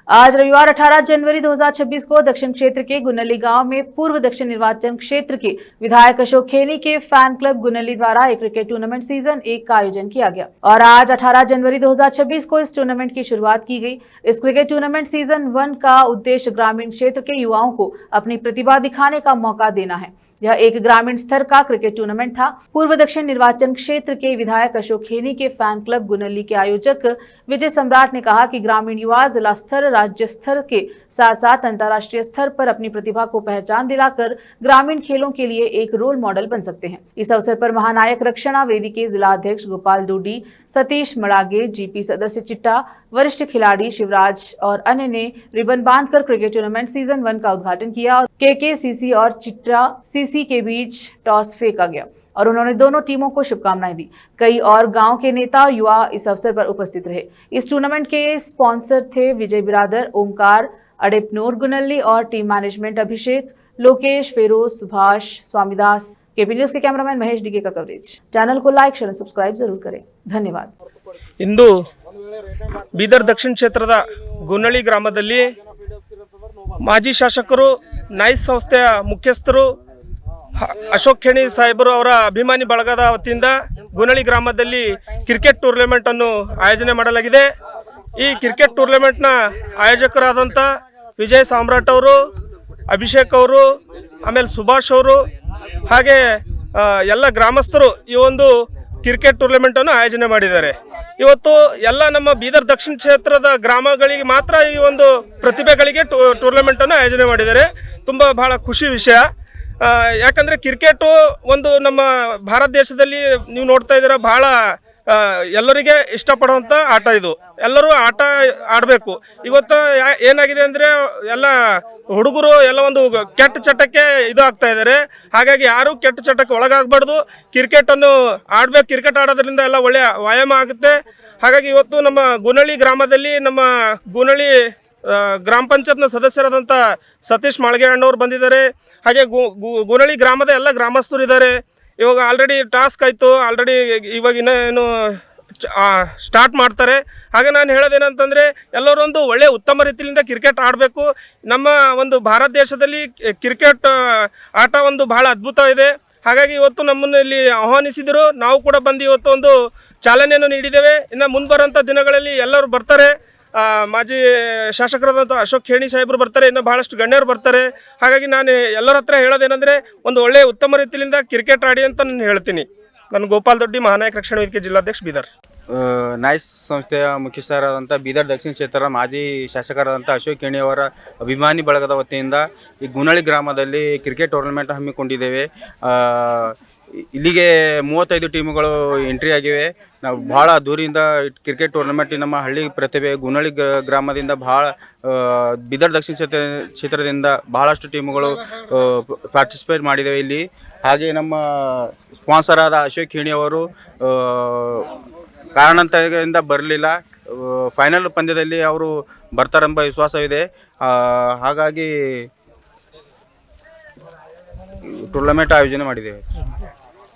आज रविवार 18 जनवरी 2026 को दक्षिण क्षेत्र के गुनली गांव में पूर्व दक्षिण निर्वाचन क्षेत्र के विधायक अशोक खेनी के फैन क्लब गुनली द्वारा एक क्रिकेट टूर्नामेंट सीजन 1 का आयोजन किया गया और आज 18 जनवरी 2026 को इस टूर्नामेंट की शुरुआत की गई। इस क्रिकेट टूर्नामेंट सीजन 1 का उद्देश्य ग्रामीण क्षेत्र के युवाओं को अपनी प्रतिभा दिखाने का मौका देना है। यह एक ग्रामीण स्तर का क्रिकेट टूर्नामेंट था। पूर्व दक्षिण निर्वाचन क्षेत्र के विधायक अशोक खेनी के फैन क्लब गुनली के आयोजक विजय सम्राट ने कहा कि ग्रामीण युवा जिला स्तर, राज्य स्तर के साथ साथ अंतर्राष्ट्रीय स्तर पर अपनी प्रतिभा को पहचान दिलाकर ग्रामीण खेलों के लिए एक रोल मॉडल बन सकते हैं। इस अवसर पर महानायक रक्षणा वेदी के जिला अध्यक्ष गोपाल डोडी, सतीश मड़ागे, जीपी सदस्य चिट्टा, वरिष्ठ खिलाड़ी शिवराज और अन्य ने रिबन बांधकर क्रिकेट टूर्नामेंट सीजन 1 का उद्घाटन किया और केकेसीसी और चिट्टा सीसी के बीच टॉस फेंका गया और उन्होंने दोनों टीमों को शुभकामनाएं दी। कई और गांव के नेता और युवा इस अवसर पर उपस्थित रहे। इस टूर्नामेंट के स्पॉन्सर थे विजय बिरादर, ओमकार, अडेपनूर गुनली और टीम मैनेजमेंट अभिषेक, लोकेश, फेरोज, सुभाष, स्वामीदास। केपी न्यूज के कैमरामैन महेश डीके का कवरेज। चैनल को लाइक, शेयर, सब्सक्राइब जरूर करें। धन्यवाद। इंದು ಬೀದರ್ ದಕ್ಷಿಣ ಕ್ಷೇತ್ರದ ಗುನಳಿ ಗ್ರಾಮದಲ್ಲಿ ಮಾಜಿ ಶಾಸಕರು ನೈಸ್ ಸಂಸ್ಥೆಯ ಮುಖ್ಯಸ್ಥರು ಅಶೋಕ್ ಖೇಣಿ ಸಾಹೇಬರು ಅವರ ಅಭಿಮಾನಿ ಬಳಗದ ವತಿಯಿಂದ ಗುನಳಿ ಗ್ರಾಮದಲ್ಲಿ ಕ್ರಿಕೆಟ್ ಟೂರ್ನಮೆಂಟ್ ಅನ್ನು ಆಯೋಜನೆ ಮಾಡಲಾಗಿದೆ। ಈ ಕ್ರಿಕೆಟ್ ಟೂರ್ನಮೆಂಟ್ನ ಆಯೋಜಕರಾದಂಥ ವಿಜಯ್ ಸಾಮ್ರಾಟ್ ಅವರು, ಅಭಿಷೇಕ್ ಅವರು, ಆಮೇಲೆ ಸುಭಾಷ್ ಅವರು ಹಾಗೆ ಎಲ್ಲ ಗ್ರಾಮಸ್ಥರು ಈ ಒಂದು ಕ್ರಿಕೆಟ್ ಟೂರ್ನಮೆಂಟ್ ಅನ್ನು ಆಯೋಜನೆ ಮಾಡಿದ್ದಾರೆ। ಇವತ್ತು ಎಲ್ಲ ನಮ್ಮ ಬೀದರ್ ದಕ್ಷಿಣ ಕ್ಷೇತ್ರದ ಗ್ರಾಮಗಳಿಗೆ ಮಾತ್ರ ಈ ಒಂದು ಪ್ರತಿಭೆಗಳಿಗೆ ಟೂರ್ನಮೆಂಟ್ ಅನ್ನು ಆಯೋಜನೆ ಮಾಡಿದ್ದಾರೆ। ಬಹಳ ಖುಷಿ ವಿಷಯ। ಯಾಕಂದರೆ ಕ್ರಿಕೆಟು ಒಂದು ನಮ್ಮ ಭಾರತ ದೇಶದಲ್ಲಿ ನೀವು ನೋಡ್ತಾ ಇದ್ದೀರಾ, ಬಹಳ ಎಲ್ಲರಿಗೆ ಇಷ್ಟಪಡುವಂಥ ಆಟ ಇದು। ಎಲ್ಲರೂ ಆಟ ಆಡಬೇಕು। ಇವತ್ತು ಏನಾಗಿದೆ ಅಂದರೆ ಎಲ್ಲ ಹುಡುಗರು ಎಲ್ಲ ಒಂದು ಕೆಟ್ಟ ಚಟಕ್ಕೆ ಇದು ಆಗ್ತಾ ಇದ್ದಾರೆ। ಹಾಗಾಗಿ ಯಾರು ಕೆಟ್ಟ ಚಟಕ್ಕೆ ಒಳಗಾಗಬಾರ್ದು, ಕ್ರಿಕೆಟನ್ನು ಆಡಬೇಕು। ಕ್ರಿಕೆಟ್ ಆಡೋದ್ರಿಂದ ಎಲ್ಲ ಒಳ್ಳೆಯ ವ್ಯಾಯಾಮ ಆಗುತ್ತೆ। ಹಾಗಾಗಿ ಇವತ್ತು ನಮ್ಮ ಗುನಳಿ ಗ್ರಾಮದಲ್ಲಿ ನಮ್ಮ ಗುನಳಿ ಗ್ರಾಮ ಪಂಚಾಯತ್ನ ಸದಸ್ಯರಾದಂಥ ಸತೀಶ್ ಮಾಳ್ಗೆ ಅಣ್ಣವ್ರು ಬಂದಿದ್ದಾರೆ। ಹಾಗೆ ಗುನಳಿ ಗ್ರಾಮದ ಎಲ್ಲ ಗ್ರಾಮಸ್ಥರು ಇದ್ದಾರೆ। ಇವಾಗ ಆಲ್ರೆಡಿ ಟಾಸ್ಕ್ ಆಯಿತು, ಆಲ್ರೆಡಿ ಇವಾಗ ಇನ್ನೇನು ಸ್ಟಾರ್ಟ್ ಮಾಡ್ತಾರೆ। ಹಾಗೆ ನಾನು ಹೇಳೋದೇನಂತಂದರೆ ಎಲ್ಲರೂ ಒಂದು ಒಳ್ಳೆಯ ಉತ್ತಮ ರೀತಿಯಿಂದ ಕ್ರಿಕೆಟ್ ಆಡಬೇಕು। ನಮ್ಮ ಒಂದು ಭಾರತ ದೇಶದಲ್ಲಿ ಕ್ರಿಕೆಟ್ ಆಟ ಒಂದು ಬಹಳ ಅದ್ಭುತ ಇದೆ। ಹಾಗಾಗಿ ಇವತ್ತು ನಮ್ಮನ್ನು ಇಲ್ಲಿ ಆಹ್ವಾನಿಸಿದರು, ನಾವು ಕೂಡ ಬಂದು ಇವತ್ತು ಒಂದು ಚಾಲನೆಯನ್ನು ನೀಡಿದ್ದೇವೆ। ಇನ್ನು ಮುಂಬರುವಂಥ ದಿನಗಳಲ್ಲಿ ಎಲ್ಲರೂ ಬರ್ತಾರೆ। ಮಾಜಿ ಶಾಸಕರಾದಂಥ ಅಶೋಕ್ ಖೇಣಿ ಸಾಹೇಬರು ಬರ್ತಾರೆ, ಇನ್ನು ಭಾಳಷ್ಟು ಗಣ್ಯರು ಬರ್ತಾರೆ। ಹಾಗಾಗಿ ನಾನು ಎಲ್ಲರ ಹತ್ರ ಹೇಳೋದೇನೆಂದರೆ ಒಂದು ಒಳ್ಳೆಯ ಉತ್ತಮ ರೀತಿಯಿಂದ ಕ್ರಿಕೆಟ್ ಆಡಿ ಅಂತ ನಾನು ಹೇಳ್ತೀನಿ। ನಾನು ಗೋಪಾಲ್ ದೊಡ್ಡಿ, ಮಹಾನಾಯಕ ರಕ್ಷಣಾ ವೇದಿಕೆ ಜಿಲ್ಲಾಧ್ಯಕ್ಷ ಬೀದರ್। ನೈಸ್ ಸಂಸ್ಥೆಯ ಮುಖ್ಯಸ್ಥರಾದಂಥ ಬೀದರ್ ದಕ್ಷಿಣ ಕ್ಷೇತ್ರದ ಮಾಜಿ ಶಾಸಕರಾದಂಥ ಅಶೋಕ್ ಖೇಣಿ ಅವರ ಅಭಿಮಾನಿ ಬಳಗದ ವತಿಯಿಂದ ಈ ಗುನಳಿ ಗ್ರಾಮದಲ್ಲಿ ಕ್ರಿಕೆಟ್ ಟೂರ್ನಮೆಂಟ್ ಹಮ್ಮಿಕೊಂಡಿದ್ದೇವೆ। ಇಲ್ಲಿಗೆ 35 ಟೀಮುಗಳು ಎಂಟ್ರಿ ಆಗಿವೆ। ನಾವು ಭಾಳ ದೂರಿಂದ ಕ್ರಿಕೆಟ್ ಟೂರ್ನಮೆಂಟ್ ನಮ್ಮ ಹಳ್ಳಿ ಪ್ರತಿಭೆ ಗುನಳಿ ಗ್ರಾಮದಿಂದ ಭಾಳ ಬೀದರ್ ದಕ್ಷಿಣ ಕ್ಷೇತ್ರದಿಂದ ಬಹಳಷ್ಟು ಟೀಮುಗಳು ಪಾರ್ಟಿಸಿಪೇಟ್ ಮಾಡಿದ್ದೇವೆ ಇಲ್ಲಿ। ಹಾಗೆ ನಮ್ಮ ಸ್ಪಾನ್ಸರ್ ಆದ ಅಶೋಕ್ ಖೇಣಿ ಅವರು ಕಾರಣಾಂತರದಿಂದ ಬರಲಿಲ್ಲ, ಫೈನಲ್ ಪಂದ್ಯದಲ್ಲಿ ಅವರು ಬರ್ತಾರೆಂಬ ವಿಶ್ವಾಸವಿದೆ। ಹಾಗಾಗಿ ಟೂರ್ನಮೆಂಟ್ ಆಯೋಜನೆ ಮಾಡಿದ್ದೇವೆ।